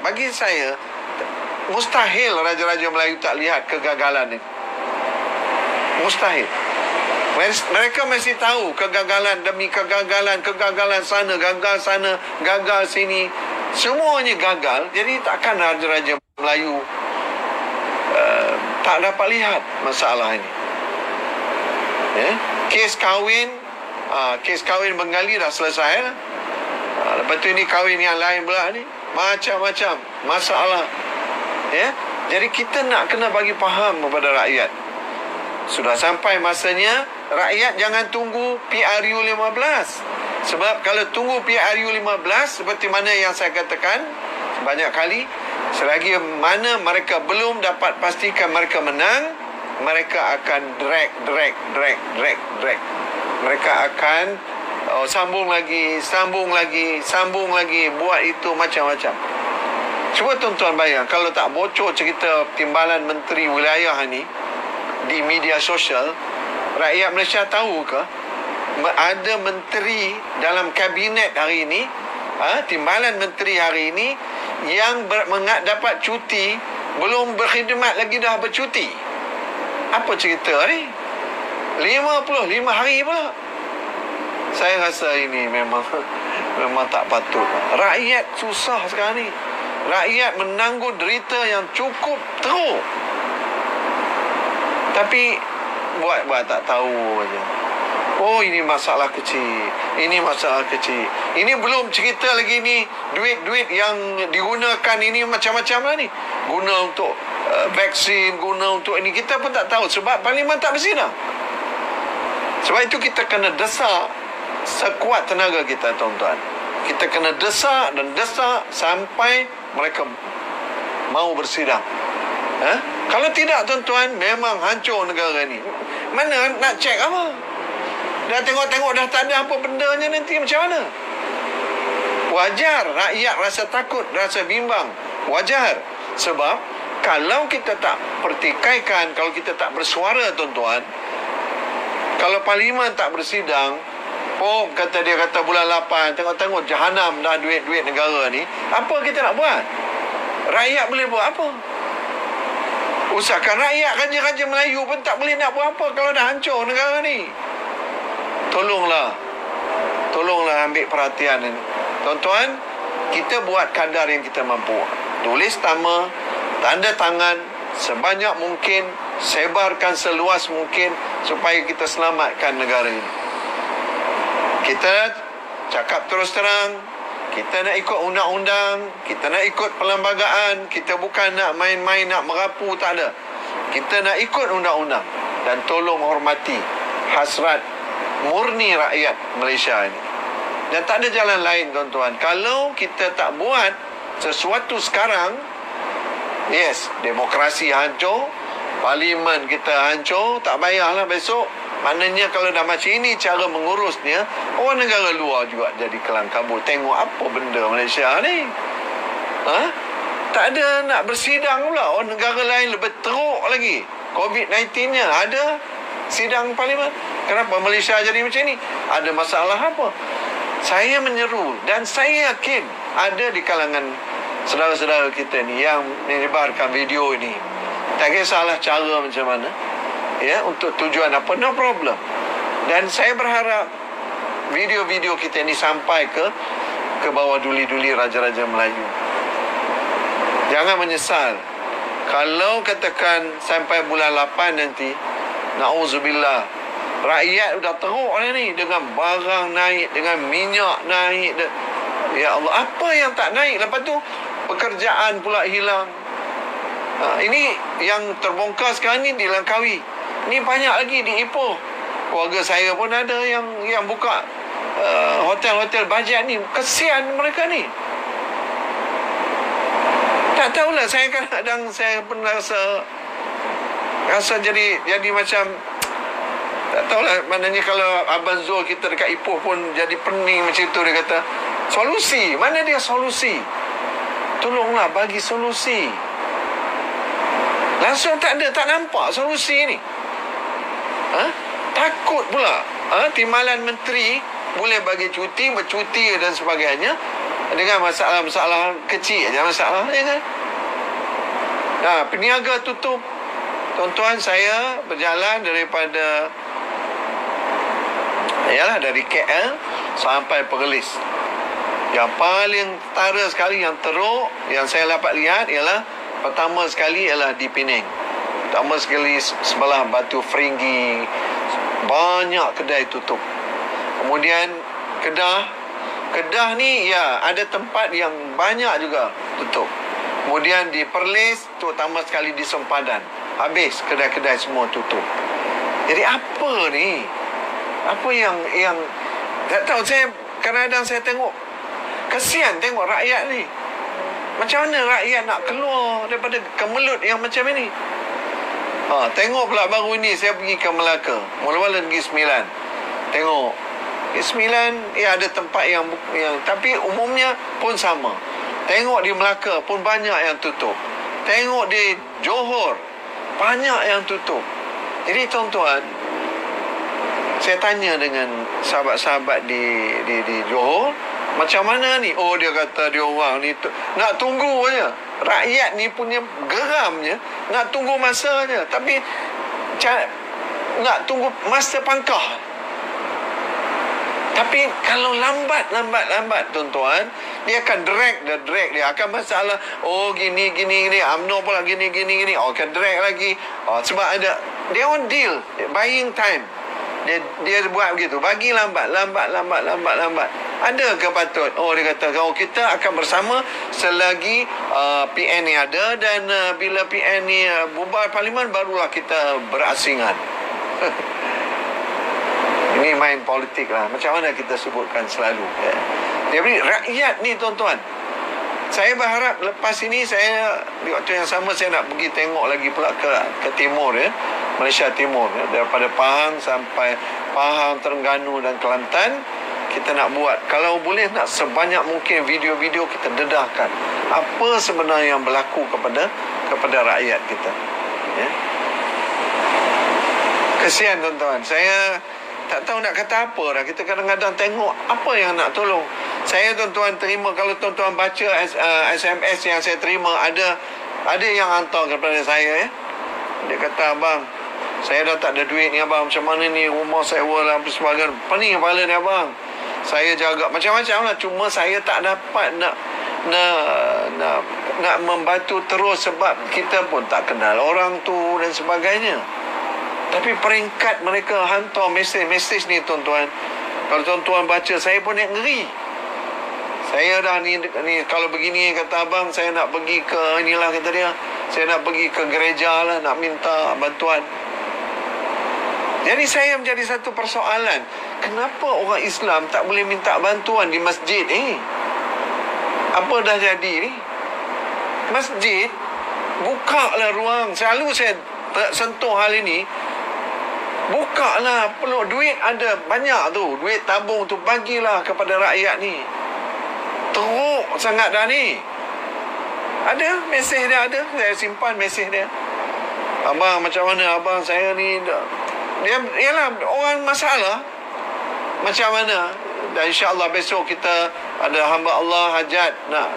Bagi saya, mustahil Raja-Raja Melayu tak lihat kegagalan ini. Mustahil. Mereka mesti tahu kegagalan demi kegagalan, kegagalan sana, gagal sini. Semuanya gagal. Jadi takkan Raja-Raja Melayu tak dapat lihat masalah ini. Kes kahwin Bengali dah selesai lah. Lepas tu ini kahwin yang lain pula ni. Macam-macam masalah. Jadi kita nak kena bagi faham kepada rakyat. Sudah sampai masanya rakyat jangan tunggu PRU15. Sebab kalau tunggu PRU15, seperti mana yang saya katakan banyak kali, selagi mana mereka belum dapat pastikan mereka menang, mereka akan drag. Mereka akan sambung lagi, buat itu macam-macam. Cuba tuan-tuan bayang, kalau tak bocor cerita timbalan menteri wilayah ni di media sosial, rakyat Malaysia tahu ke ada menteri dalam kabinet hari ini, timbalan menteri hari ini yang dapat cuti, belum berkhidmat lagi dah bercuti. Apa cerita ni? 55 hari pula. Saya rasa ini memang tak patut. Rakyat susah sekarang ni. Rakyat menanggung derita yang cukup teruk. Tapi buat tak tahu aja. Oh, ini masalah kecil. Ini belum cerita lagi ni duit-duit yang digunakan ini macam-macam lah ni. Guna untuk vaksin, guna untuk ini. Kita pun tak tahu sebab Parlimen tak bersidang. Sebab itu kita kena desak sekuat tenaga kita, tuan-tuan. Kita kena desak sampai mereka mau bersidang. Kalau tidak, tuan-tuan, memang hancur negara ni. Mana nak cek apa? Dah tengok-tengok dah tak ada apa bendanya, nanti macam mana? Wajar rakyat rasa takut, rasa bimbang. Wajar. Sebab kalau kita tak pertikaikan, kalau kita tak bersuara, tuan-tuan, kalau Parlimen tak bersidang, kata bulan 8, tengok-tengok jahanam dah duit-duit negara ni, apa kita nak buat? Rakyat boleh buat apa? Usahakan rakyat, Raja-Raja Melayu pun tak boleh nak buat apa kalau dah hancur negara ni. Tolonglah ambil perhatian ini. Tuan-tuan, kita buat kadar yang kita mampu. Tulis nama, tanda tangan sebanyak mungkin, sebarkan seluas mungkin supaya kita selamatkan negara ini. Kita cakap terus terang, kita nak ikut undang-undang, kita nak ikut perlembagaan, kita bukan nak main-main, nak merapu, tak ada. Kita nak ikut undang-undang dan tolong hormati hasrat murni rakyat Malaysia ini. Dan tak ada jalan lain, tuan-tuan. Kalau kita tak buat sesuatu sekarang, demokrasi hancur, Parlimen kita hancur, tak payahlah besok. Maknanya kalau dah macam ini cara mengurusnya, orang negara luar juga jadi kelang kabut. Tengok apa benda Malaysia ni. Tak ada nak bersidang pula. Orang negara lain lebih teruk lagi. COVID-19-nya ada sidang Parlimen. Kenapa Malaysia jadi macam ni? Ada masalah apa? Saya menyeru dan saya yakin ada di kalangan saudara-saudara kita ni yang menyebarkan video ini. Tak kisahlah cara macam mana, untuk tujuan apa, no problem. Dan saya berharap video-video kita ni sampai ke bawah duli-duli Raja-Raja Melayu. Jangan menyesal kalau katakan sampai bulan 8 nanti, na'udzubillah, rakyat dah teruk ni dengan barang naik, dengan minyak naik. Ya Allah, apa yang tak naik? Lepas tu pekerjaan pula hilang. Ini yang terbongkar sekarang ni di Langkawi. Ni banyak lagi di Ipoh. Keluarga saya pun ada yang buka hotel-hotel bajet ni. Kesian mereka ni. Tak tahulah, saya kadang-kadang saya pun rasa jadi macam tak tahulah. Maknanya kalau Abang Zul kita dekat Ipoh pun jadi pening macam tu. Dia kata solusi. Mana dia solusi? Tolonglah bagi solusi. Langsung tak ada, tak nampak solusi ni. Takut pula. Timbalan menteri boleh bagi cuti, bercuti dan sebagainya. dengan masalah-masalah kecil aja masalah, ya kan? Nah, peniaga tutup. Tuan-tuan, saya berjalan daripada dari KL sampai Perlis. Yang paling utara sekali, yang teruk yang saya dapat lihat ialah pertama sekali ialah di Penang. Pertama sekali sebelah Batu Feringgi, banyak kedai tutup. Kemudian Kedah ni ada tempat yang banyak juga tutup. Kemudian di Perlis, terutama sekali di Sempadan, habis kedai-kedai semua tutup. Jadi apa ni? Apa yang tak tahu, saya kadang-kadang saya tengok, kesian tengok rakyat ni. Macam mana rakyat nak keluar daripada kemelut yang macam ini? Tengok pula baru ini saya pergi ke Melaka. Mula-mula Negeri Sembilan. Tengok Negeri Sembilan, ada tempat yang tapi umumnya pun sama. Tengok di Melaka pun banyak yang tutup. Tengok di Johor, banyak yang tutup. Jadi tuan-tuan, saya tanya dengan sahabat-sahabat di Johor, macam mana ni? Oh, dia kata dia orang ni nak tunggu aja. Rakyat ni punya geramnya nak tunggu masanya, tapi nak tunggu masa pangkah. Tapi kalau lambat tuan-tuan, dia akan drag, dia akan masalah. Oh, gini UMNO pula gini. Akan drag lagi. Sebab ada dia on deal, buying time. Dia buat begitu, bagi lambat. Ada ke patut? Oh, dia kata, kita akan bersama selagi PN ni ada, dan bila PN ni bubar parlimen, barulah kita berasingan. Ini main politik lah. Macam mana kita sebutkan selalu. Jadi rakyat ni tuan-tuan, saya berharap lepas ini saya di waktu yang sama saya nak pergi tengok lagi pula ke timur, Malaysia Timur, daripada Pahang sampai Pahang, Terengganu dan Kelantan. Kita nak buat, kalau boleh nak sebanyak mungkin video-video kita dedahkan apa sebenarnya yang berlaku kepada rakyat kita. Kesian tuan-tuan, saya tak tahu nak kata apa dah. Kita kadang-kadang tengok apa yang nak tolong. Saya tuan-tuan terima, kalau tuan-tuan baca SMS yang saya terima, ada yang hantar kepada saya, dia kata, abang, saya dah tak ada duit ni abang, macam mana ni, rumah saya lah, apa sebagainya, pening kepala ni abang, saya jaga macam-macam lah. Cuma saya tak dapat nak membantu terus, sebab kita pun tak kenal orang tu dan sebagainya. Tapi peringkat mereka hantar mesej ni tuan-tuan, kalau tuan-tuan baca, saya pun nak ngeri. Saya dah ni kalau begini, kata abang, saya nak pergi ke inilah, kata dia, saya nak pergi ke gereja lah, nak minta bantuan. Jadi saya menjadi satu persoalan, kenapa orang Islam tak boleh minta bantuan di masjid ni? Apa dah jadi ni? Masjid, buka lah ruang. Selalu saya sentuh hal ini. Buka lah, perlu duit ada banyak tu, duit tabung tu, bagilah kepada rakyat ni. Teruk sangat dah ni. Ada mesej dia, ada, saya simpan mesej dia. Abang, macam mana abang, saya ni dia ialah orang masalah. Macam mana? Dan insya-Allah besok kita ada hamba Allah hajat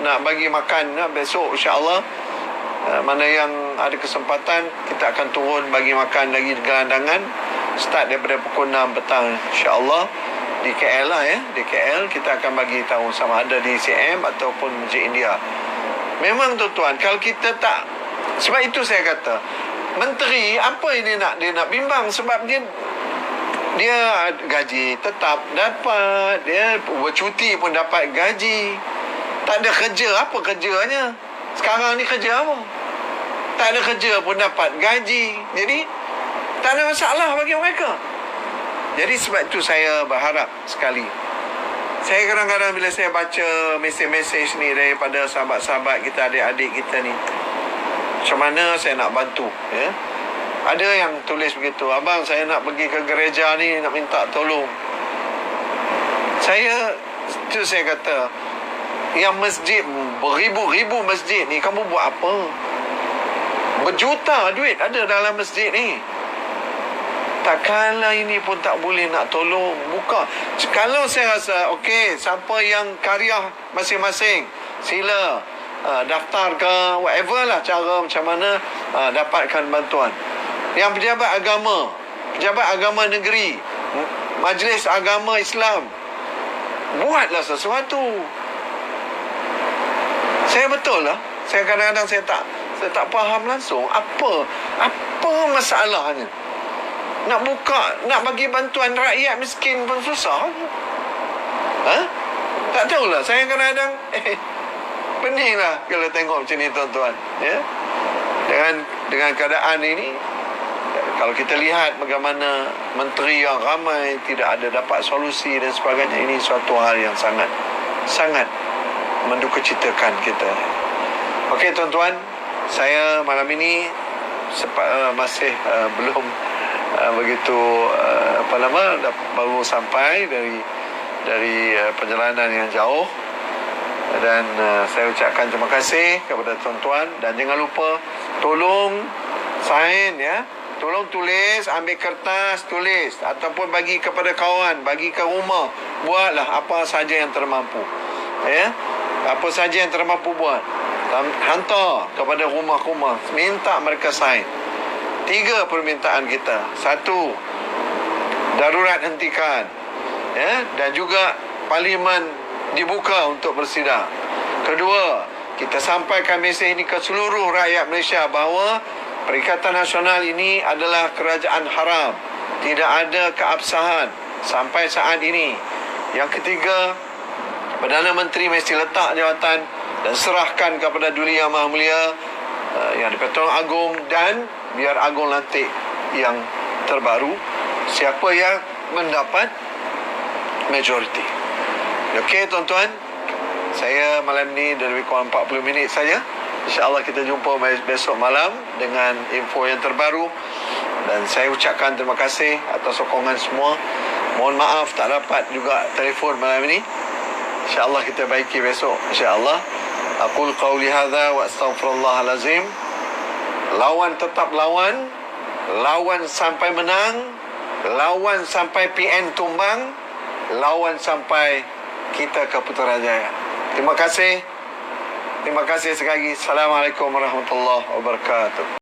nak bagi makan, besok insya-Allah. Mana yang ada kesempatan, kita akan turun bagi makan lagi gelandangan, start daripada pukul 6 petang insya-Allah di KL lah, di KL kita akan bagi tahu sama ada di CM ataupun Masjid India. Memang tuan-tuan, kalau kita tak, sebab itu saya kata, menteri apa ini dia nak bimbang, sebab dia gaji tetap dapat, dia bercuti pun dapat gaji, tak ada kerja. Apa kerjanya sekarang ni? Kerja apa? Tak ada kerja pun dapat gaji. Jadi tak ada masalah bagi mereka. Jadi sebab itu saya berharap sekali, saya kadang-kadang bila saya baca mesej-mesej ni daripada sahabat-sahabat kita, adik-adik kita ni, macam mana saya nak bantu, Ada yang tulis begitu, abang, saya nak pergi ke gereja ni, nak minta tolong. Saya kata, yang masjid, beribu-ribu masjid ni, kamu buat apa? Berjuta duit ada dalam masjid ni. Takkanlah ini pun tak boleh nak tolong. Buka. Kalau saya rasa, okey, siapa yang karya masing-masing, sila daftar ke whatever lah cara macam mana dapatkan bantuan. Yang pejabat agama negeri, Majlis Agama Islam, buatlah sesuatu. Saya betul lah. Saya kadang-kadang saya tak faham langsung apa masalahnya. Nak buka, nak bagi bantuan rakyat miskin pun susah. Tak tahulah. Saya kadang-kadang pening lah kalau tengok macam ni, tuan-tuan. Ya? Dengan keadaan ini, kalau kita lihat bagaimana menteri yang ramai tidak ada dapat solusi dan sebagainya, ini suatu hal yang sangat mendukacitakan kita. Okey, tuan-tuan, saya malam ini masih belum begitu baru sampai dari perjalanan yang jauh, dan saya ucapkan terima kasih kepada tuan-tuan, dan jangan lupa tolong sign, ya, tolong tulis, ambil kertas, tulis, ataupun bagi kepada kawan, bagi ke rumah, buatlah apa saja yang termampu, ya, apa saja yang termampu buat, hantar kepada rumah-rumah, minta mereka sign. 3 permintaan kita. 1, darurat hentikan, ya, dan juga parlimen dibuka untuk bersidang. Kedua, kita sampaikan mesej ini ke seluruh rakyat Malaysia bahawa Perikatan Nasional ini adalah kerajaan haram, tidak ada keabsahan sampai saat ini. Yang ketiga, Perdana Menteri mesti letak jawatan dan serahkan kepada Duli Yang Maha Mulia yang di-Pertuan Agong, dan biar Agong lantik yang terbaru, siapa yang mendapat majoriti. Okey, tuan-tuan, saya malam ni dah lebih kurang 40 minit saja. InsyaAllah kita jumpa besok malam dengan info yang terbaru. Dan saya ucapkan terima kasih atas sokongan semua. Mohon maaf tak dapat juga telefon malam ini. InsyaAllah kita baiki besok, InsyaAllah. Aqul qawli hadha wa astaghfirullahalazim. Lawan tetap lawan sampai menang, lawan sampai PN tumbang, lawan sampai kita ke Putrajaya. Terima kasih sekali lagi. Assalamualaikum warahmatullahi wabarakatuh.